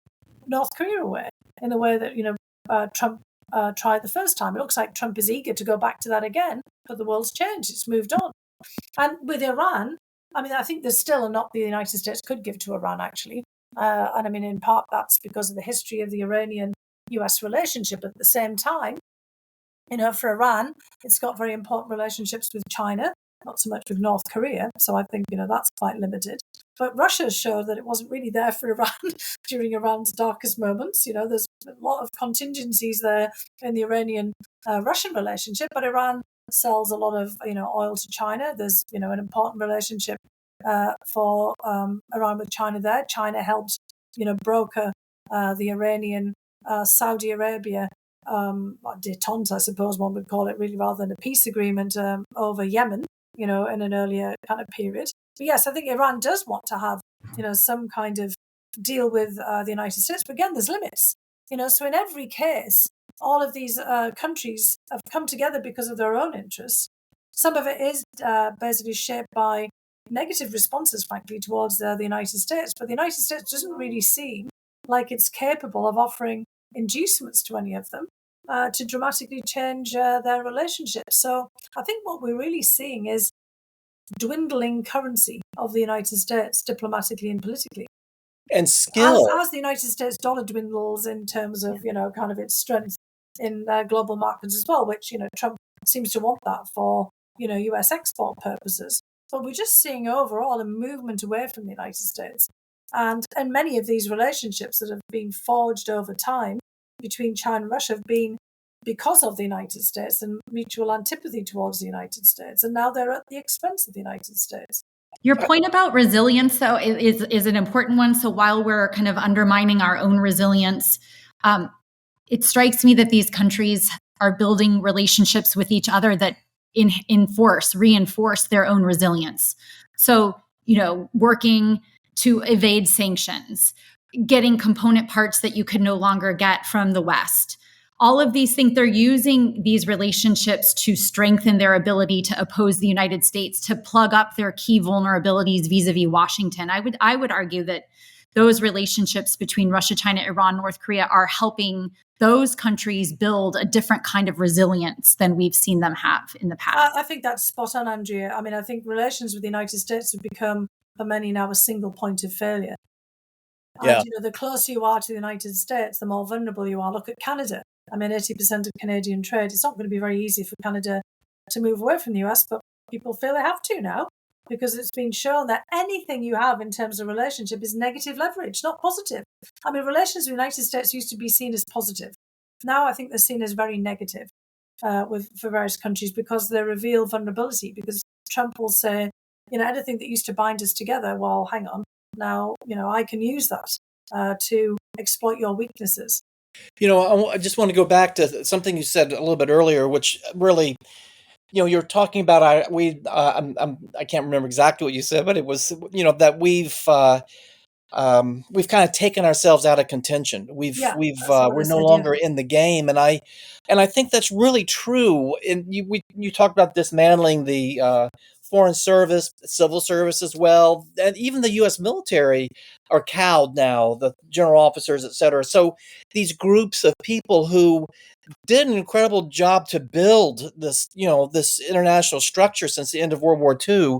North Korea away in the way that, Trump tried the first time. It looks like Trump is eager to go back to that again, but the world's changed. It's moved on. And with Iran, I mean, I think there's still a lot the United States could give to Iran, actually. And I mean, in part, that's because of the history of the Iranian-US relationship. At the same time, for Iran, it's got very important relationships with China, not so much with North Korea. So I think, that's quite limited. But Russia showed that it wasn't really there for Iran during Iran's darkest moments. There's a lot of contingencies there in the Iranian-Russian relationship, but Iran sells a lot of, oil to China. There's, an important relationship for Iran with China there. China helped, broker the Iranian Saudi Arabia detente, I suppose one would call it, really, rather than a peace agreement over Yemen, in an earlier kind of period. But yes, I think Iran does want to have, some kind of deal with the United States. But again, there's limits, so in every case, all of these countries have come together because of their own interests. Some of it is basically shaped by negative responses, frankly, towards the United States. But the United States doesn't really seem like it's capable of offering inducements to any of them to dramatically change their relationship. So I think what we're really seeing is dwindling currency of the United States diplomatically and politically. And skill. As the United States dollar dwindles in terms of, kind of its strength in global markets as well, which, Trump seems to want that for, US export purposes. But we're just seeing overall a movement away from the United States. And many of these relationships that have been forged over time between China and Russia have been because of the United States and mutual antipathy towards the United States. And now they're at the expense of the United States. Your point about resilience, though, is an important one. So while we're kind of undermining our own resilience, it strikes me that these countries are building relationships with each other that reinforce their own resilience. So, working to evade sanctions, getting component parts that you could no longer get from the West. All of these things, they're using these relationships to strengthen their ability to oppose the United States, to plug up their key vulnerabilities vis-a-vis Washington. I would argue that those relationships between Russia, China, Iran, North Korea are helping those countries build a different kind of resilience than we've seen them have in the past. I think that's spot on, Andrea. I mean, I think relations with the United States have become, for many now, a single point of failure. Yeah. And, the closer you are to the United States, the more vulnerable you are. Look at Canada. I mean, 80% of Canadian trade. It's not going to be very easy for Canada to move away from the US, but people feel they have to now because it's been shown that anything you have in terms of relationship is negative leverage, not positive. I mean, relations with the United States used to be seen as positive. Now I think they're seen as very negative for various countries because they reveal vulnerability. Because Trump will say, anything that used to bind us together, well, hang on, now, I can use that to exploit your weaknesses. I just want to go back to something you said a little bit earlier, which really, you're talking about. I can't remember exactly what you said, but it was that we've kind of taken ourselves out of contention. We're no longer in the game, and I think that's really true. And you talked about dismantling the foreign service, civil service as well, and even the U.S. military are cowed now, the general officers, et cetera. So these groups of people who did an incredible job to build this, this international structure since the end of World War II.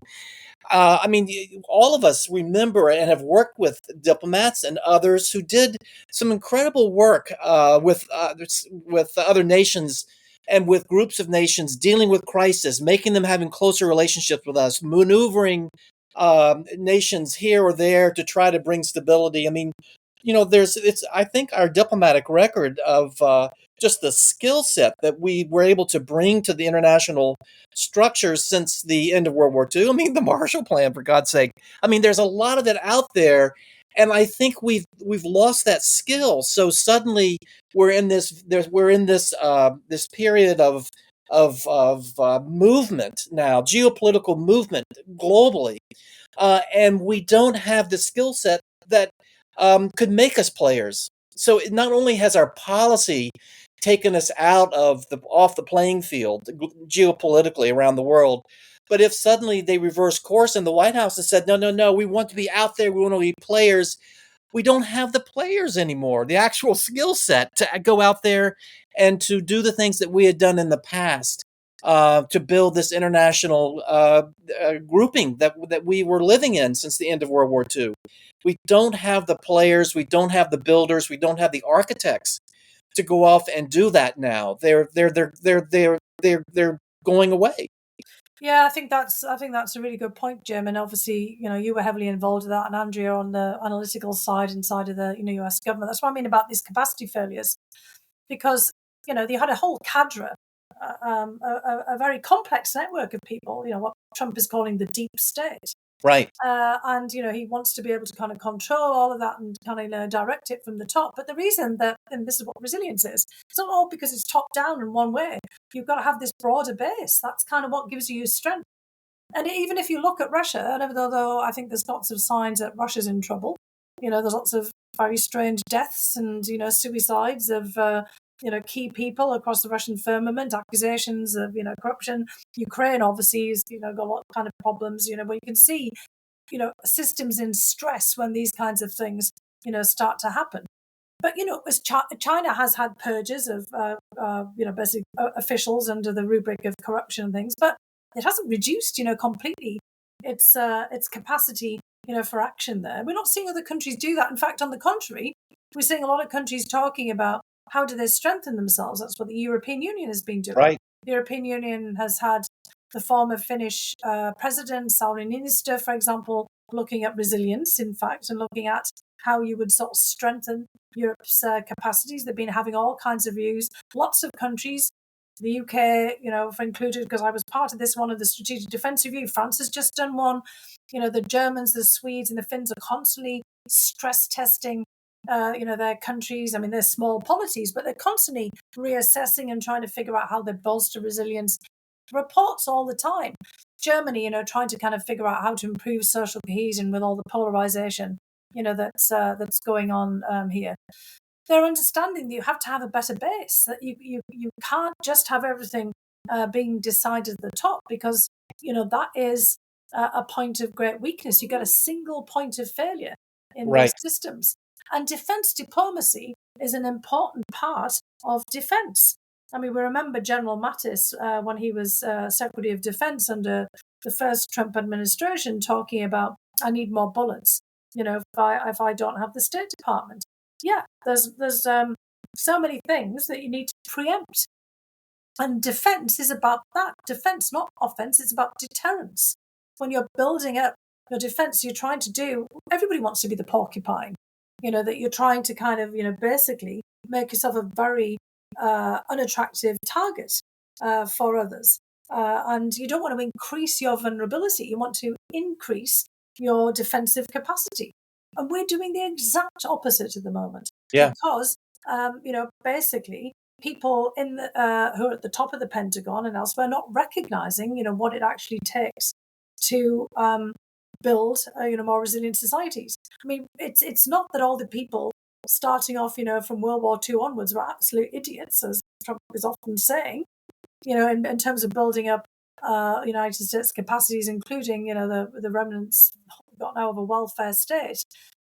I mean, all of us remember and have worked with diplomats and others who did some incredible work with other nations and with groups of nations dealing with crisis, making them having closer relationships with us, maneuvering nations here or there to try to bring stability. I mean, I think our diplomatic record of just the skill set that we were able to bring to the international structures since the end of World War II. I mean, the Marshall Plan, for God's sake. I mean, there's a lot of that out there, and I think we've lost that skill. So suddenly we're in this this period of movement now, geopolitical movement globally, and we don't have the skill set that could make us players. So it not only has our policy taken us off the playing field geopolitically around the world, but if suddenly they reverse course in the White House and said, no, we want to be out there, we want to be players, we don't have the players anymore, the actual skill set to go out there and to do the things that we had done in the past. to build this international grouping that we were living in since the end of World War II. We don't have the players, we don't have the builders, we don't have the architects to go off and do that now. They're going away. Yeah, I think that's a really good point, Jim. And obviously, you were heavily involved with that, and Andrea on the analytical side inside of the U.S. government. That's what I mean about these capacity failures, because they had a whole cadre, a very complex network of people. What Trump is calling the deep state. Right. And he wants to be able to kind of control all of that and kind of direct it from the top. But the reason that, and this is what resilience is, it's not all because it's top down in one way. You've got to have this broader base. That's kind of what gives you strength. And even if you look at Russia, and although I think there's lots of signs that Russia's in trouble, there's lots of very strange deaths and suicides of key people across the Russian firmament, accusations of corruption. Ukraine obviously has got a lot of kind of problems. Where you can see systems in stress when these kinds of things start to happen. But as China has had purges of basic officials under the rubric of corruption and things, but it hasn't reduced completely its capacity for action there. We're not seeing other countries do that. In fact, on the contrary, we're seeing a lot of countries talking about how do they strengthen themselves. That's what the European Union has been doing. Right. The European Union has had the former Finnish president, Sauli Niinistö, for example, looking at resilience, in fact, and looking at how you would sort of strengthen Europe's capacities. They've been having all kinds of views. Lots of countries, the UK, for included, because I was part of this one of the Strategic Defence Review. France has just done one. The Germans, the Swedes, and the Finns are constantly stress testing their countries. I mean, they're small polities, but they're constantly reassessing and trying to figure out how they bolster resilience. Reports all the time. Germany, trying to kind of figure out how to improve social cohesion with all the polarization, that's going on here. They're understanding that you have to have a better base, that you can't just have everything being decided at the top, because, that is a point of great weakness. You get a single point of failure in Right. these systems. And defense diplomacy is an important part of defense. I mean, we remember General Mattis when he was Secretary of Defense under the first Trump administration talking about, I need more bullets, if I don't have the State Department. Yeah, there's so many things that you need to preempt. And defense is about that. Defense, not offense, it's about deterrence. When you're building up your defense, you're trying to do, everybody wants to be the porcupine, that you're trying to kind of, basically make yourself a very unattractive target for others. And you don't want to increase your vulnerability. You want to increase your defensive capacity. And we're doing the exact opposite at the moment. Yeah. Because, basically, people in the, who are at the top of the Pentagon and elsewhere not recognizing, what it actually takes to build, more resilient societies. I mean, it's not that all the people starting off, from World War II onwards were absolute idiots, as Trump is often saying, in terms of building up United States capacities, including, the remnants got now of a welfare state.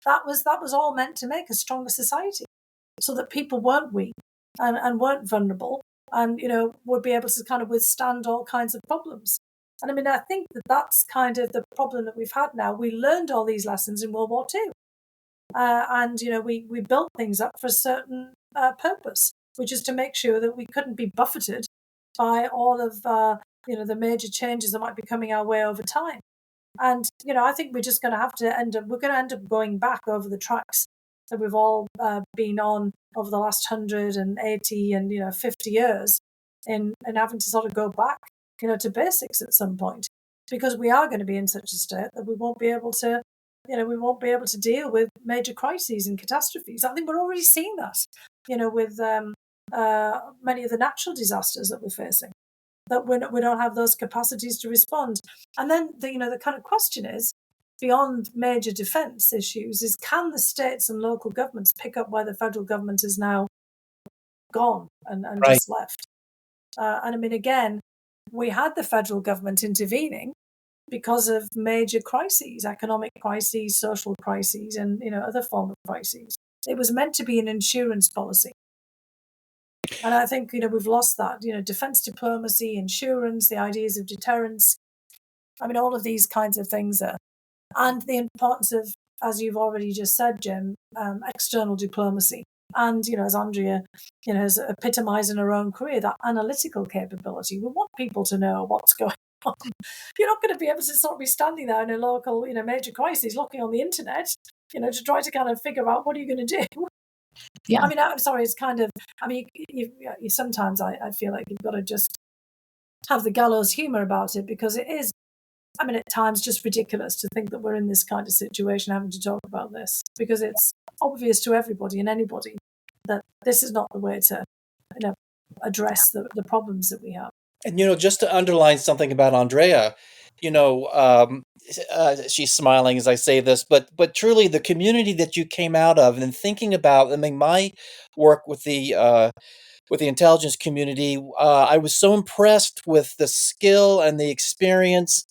That was all meant to make a stronger society, so that people weren't weak and weren't vulnerable, and would be able to kind of withstand all kinds of problems. And I mean, I think that's kind of the problem that we've had now. We learned all these lessons in World War II. And, we built things up for a certain purpose, which is to make sure that we couldn't be buffeted by all of, the major changes that might be coming our way over time. And, I think we're just going to have to end up going back over the tracks that we've all been on over the last 180 and, 50 years in having to sort of go back, to basics at some point, because we are going to be in such a state that we won't be able to deal with major crises and catastrophes. I think we're already seeing that, with many of the natural disasters that we're facing, that we don't have those capacities to respond. And then the kind of question is, beyond major defence issues, is can the states and local governments pick up where the federal government is now gone and Right. just left? And I mean, again, we had the federal government intervening because of major crises, economic crises, social crises, and other form of crises. It was meant to be an insurance policy. And I think, we've lost that, defense diplomacy, insurance, the ideas of deterrence. I mean, all of these kinds of things and the importance of, as you've already just said, Jim, external diplomacy. And, as Andrea, has epitomized in her own career, that analytical capability. We want people to know what's going on. You're not going to be able to sort of be standing there in a local, major crisis, looking on the internet, to try to kind of figure out what are you going to do. Yeah. I mean, I'm sorry, it's kind of, I mean, you sometimes I feel like you've got to just have the gallows humor about it, because it is, I mean, at times just ridiculous to think that we're in this kind of situation having to talk about this, because it's obvious to everybody and anybody that this is not the way to, address the problems that we have. And, just to underline something about Andrea, she's smiling as I say this, but truly the community that you came out of, and thinking about, I mean, my work with the intelligence community, I was so impressed with the skill and the experience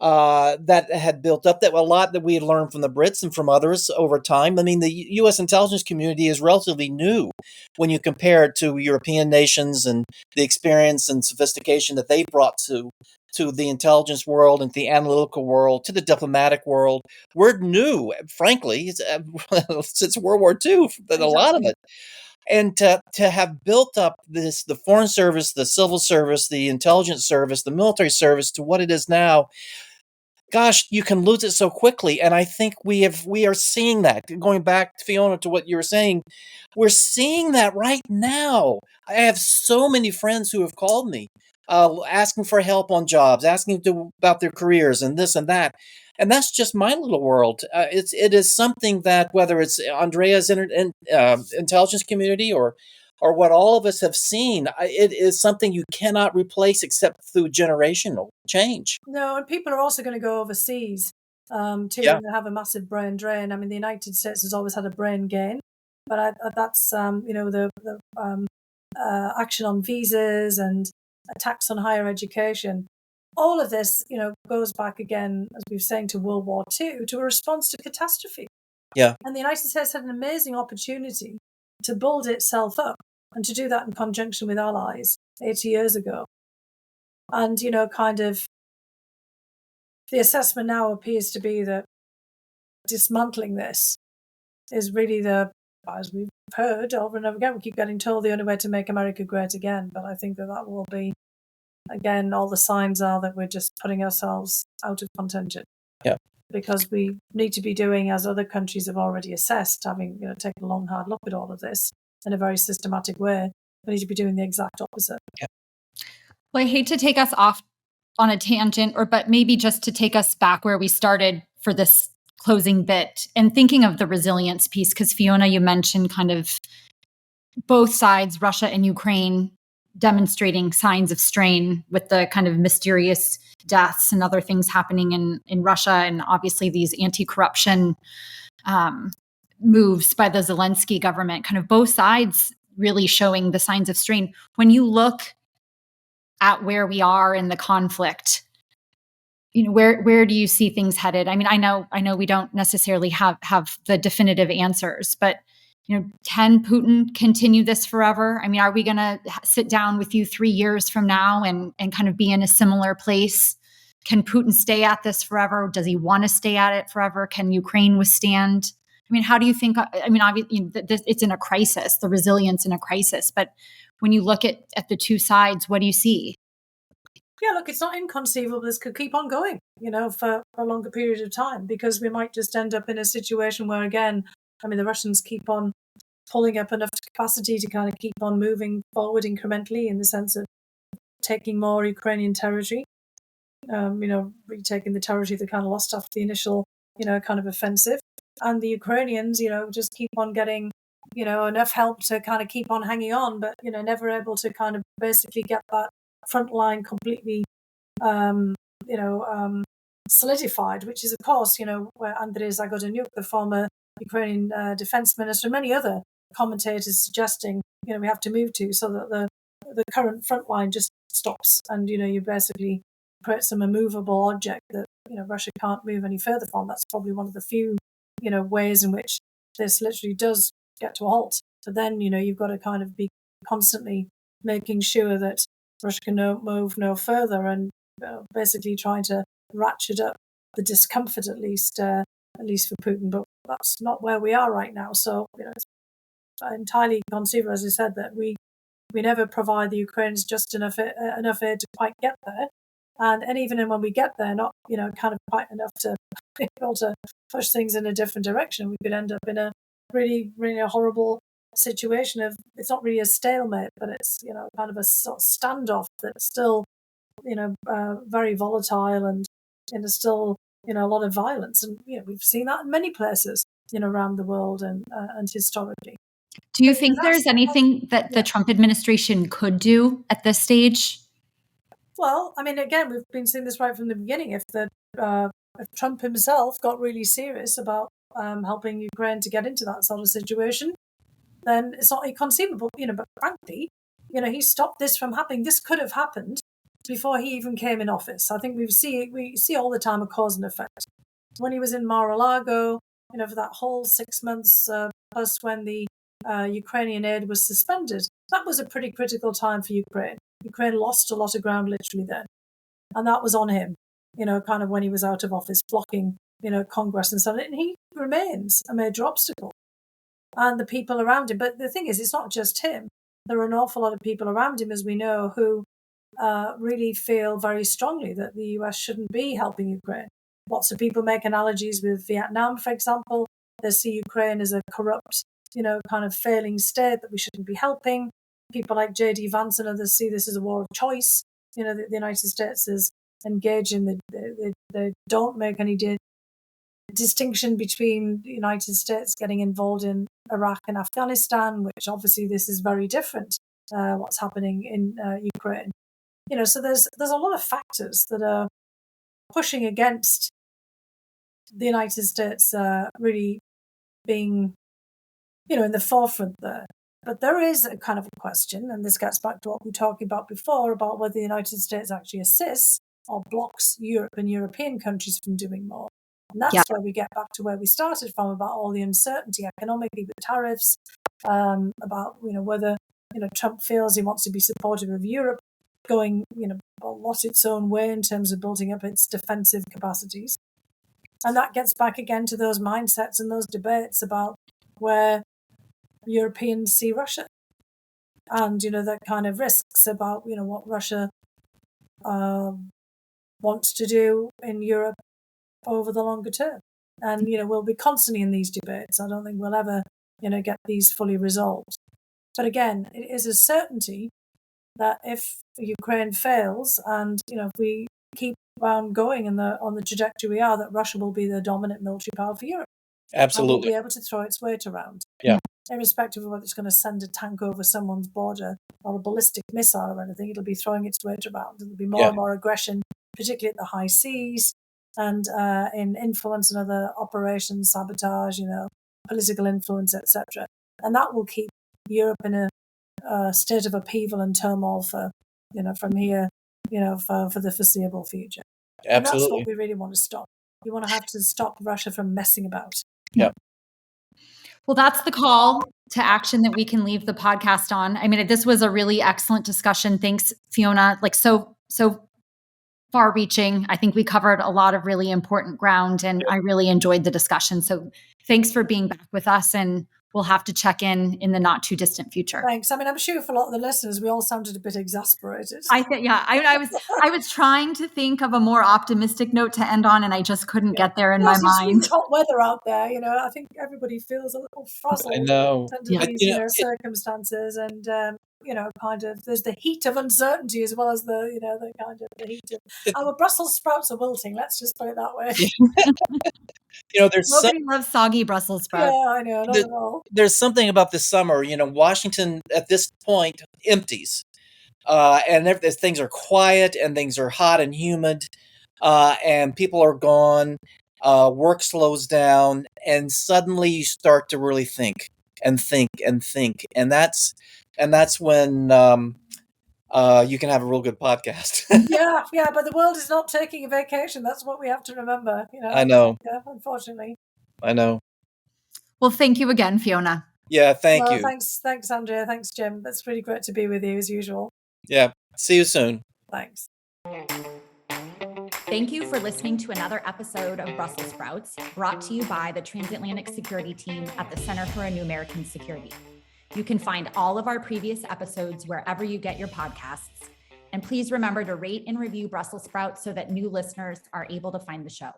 that had built up, that a lot that we had learned from the Brits and from others over time. I mean, the U.S. intelligence community is relatively new when you compare it to European nations and the experience and sophistication that they brought to the intelligence world and the analytical world, to the diplomatic world. We're new, frankly, since World War II, a lot of it. And to have built up the foreign service, the civil service, the intelligence service, the military service to what it is now, gosh, you can lose it so quickly. And I think we are seeing that. Going back, Fiona, to what you were saying, we're seeing that right now. I have so many friends who have called me, asking for help on jobs, asking about their careers and this and that. And that's just my little world. It is something that, whether it's Andrea's intelligence community or what all of us have seen, it is something you cannot replace except through generational change. No, and people are also going to go overseas too, Yeah. and have a massive brain drain. I mean, the United States has always had a brain gain, but that's the action on visas and attacks on higher education. All of this, goes back again, as we were saying, to World War II, to a response to catastrophe. Yeah. And the United States had an amazing opportunity to build itself up, and to do that in conjunction with allies 80 years ago. And, kind of the assessment now appears to be that dismantling this is really as we've heard over and over again, we keep getting told, the only way to make America great again. But I think that will be, again, all the signs are that we're just putting ourselves out of contention. Yeah. Because we need to be doing, as other countries have already assessed, having taken a long, hard look at all of this in a very systematic way, we need to be doing the exact opposite. Yeah. Well, I hate to take us off on a tangent, but maybe just to take us back where we started for this closing bit, and thinking of the resilience piece, because Fiona, you mentioned kind of both sides, Russia and Ukraine, demonstrating signs of strain with the kind of mysterious deaths and other things happening in Russia, and obviously these anti-corruption moves by the Zelensky government, kind of both sides really showing the signs of strain. When you look at where we are in the conflict, where do you see things headed? I mean, I know we don't necessarily have the definitive answers, but can Putin continue this forever? I mean, are we going to sit down with you 3 years from now and kind of be in a similar place? Can Putin stay at this forever? Does he want to stay at it forever? Can Ukraine withstand? I mean, how do you think? I mean, obviously, it's in a crisis, the resilience in a crisis. But when you look at the two sides, what do you see? Yeah, look, it's not inconceivable this could keep on going, for a longer period of time, because we might just end up in a situation where, again, I mean, the Russians keep on pulling up enough capacity to kind of keep on moving forward incrementally, in the sense of taking more Ukrainian territory, retaking the territory they kind of lost after the initial, kind of offensive. And the Ukrainians, just keep on getting, enough help to kind of keep on hanging on, but, never able to kind of basically get that front line completely, solidified, which is, of course, where Andrea Zagodanyuk, the former Ukrainian defense minister, and many other commentators suggesting, we have to move to, so that the current front line just stops, and, you basically create some immovable object that, Russia can't move any further from. That's probably one of the few, ways in which this literally does get to a halt. So then, you've got to kind of be constantly making sure that Russia can move no further, and basically trying to ratchet up the discomfort at least for Putin. But that's not where we are right now. So it's entirely conceivable, as I said, that we never provide the Ukrainians just enough aid to quite get there, and even when we get there, not kind of quite enough to be able to push things in a different direction. We could end up in a really, really horrible situation of, it's not really a stalemate, but it's kind of a sort of standoff that's still very volatile, and still a lot of violence, and we've seen that in many places around the world, and historically. Do you think there's anything that the Trump administration could do at this stage? Well, I mean, again, we've been seeing this right from the beginning. If Trump himself got really serious about helping Ukraine to get into that sort of situation, then it's not inconceivable. But frankly, he stopped this from happening. This could have happened before he even came in office. I think we see all the time a cause and effect. When he was in Mar-a-Lago, for that whole 6 months plus when the Ukrainian aid was suspended, that was a pretty critical time for Ukraine. Ukraine lost a lot of ground literally then. And that was on him, kind of when he was out of office, blocking, Congress and so on. And he remains a major obstacle. And the people around him. But the thing is, it's not just him. There are an awful lot of people around him, as we know, who really feel very strongly that the US shouldn't be helping Ukraine. Lots of people make analogies with Vietnam, for example. They see Ukraine as a corrupt, kind of failing state that we shouldn't be helping. People like J.D. Vance and others see this as a war of choice. The United States is engaged in they don't make any distinction between the United States getting involved in Iraq and Afghanistan, which obviously this is very different. What's happening in Ukraine, so there's a lot of factors that are pushing against the United States really being, in the forefront there. But there is a kind of a question, and this gets back to what we were talking about before, about whether the United States actually assists or blocks Europe and European countries from doing more. And that's where we get back to where we started from, about all the uncertainty economically with tariffs, about whether Trump feels he wants to be supportive of Europe going a lot its own way in terms of building up its defensive capacities. And that gets back again to those mindsets and those debates about where Europeans see Russia, and that kind of risks about what Russia wants to do in Europe over the longer term. And we'll be constantly in these debates. I don't think we'll ever get these fully resolved. But again, it is a certainty that if Ukraine fails, and if we keep going on the trajectory we are, that Russia will be the dominant military power for Europe. Absolutely. And will be able to throw its weight around. Yeah. Irrespective of whether it's going to send a tank over someone's border or a ballistic missile or anything, it'll be throwing its weight around. There'll be more and more aggression, particularly at the high seas, and in influence and other operations, sabotage, political influence, etc. And that will keep Europe in a state of upheaval and turmoil for, from here, for the foreseeable future. Absolutely. And that's what we really want to stop. You want to have to stop Russia from messing about. Yeah. Well, that's the call to action that we can leave the podcast on. I mean, this was a really excellent discussion. Thanks, Fiona. So far-reaching. I think we covered a lot of really important ground, and I really enjoyed the discussion. So thanks for being back with us, and we'll have to check in the not too distant future. Thanks. I mean, I'm sure for a lot of the listeners, we all sounded a bit exasperated. I think, I was trying to think of a more optimistic note to end on, and I just couldn't get there in my mind. It's hot weather out there. I think everybody feels a little frazzled under these circumstances, and kind of there's the heat of uncertainty as well as the the kind of the heat of our Brussels sprouts are wilting. Let's just put it that way. There's nobody loves soggy Brussels sprouts. Yeah, I know, not at all. There's something about this summer. Washington at this point empties, and things are quiet, and things are hot and humid, and people are gone. Work slows down, and suddenly you start to really think, and that's when you can have a real good podcast. yeah, but the world is not taking a vacation. That's what we have to remember. I know. Yeah, unfortunately. I know. Well, thank you again, Fiona. Yeah, thank Well, you. thanks, Andrea. Thanks, Jim. That's really great to be with you as usual. Yeah, see you soon. Thanks. Thank you for listening to another episode of Brussels Sprouts, brought to you by the Transatlantic Security Team at the Center for a New American Security. You can find all of our previous episodes wherever you get your podcasts. And please remember to rate and review Brussels Sprouts so that new listeners are able to find the show.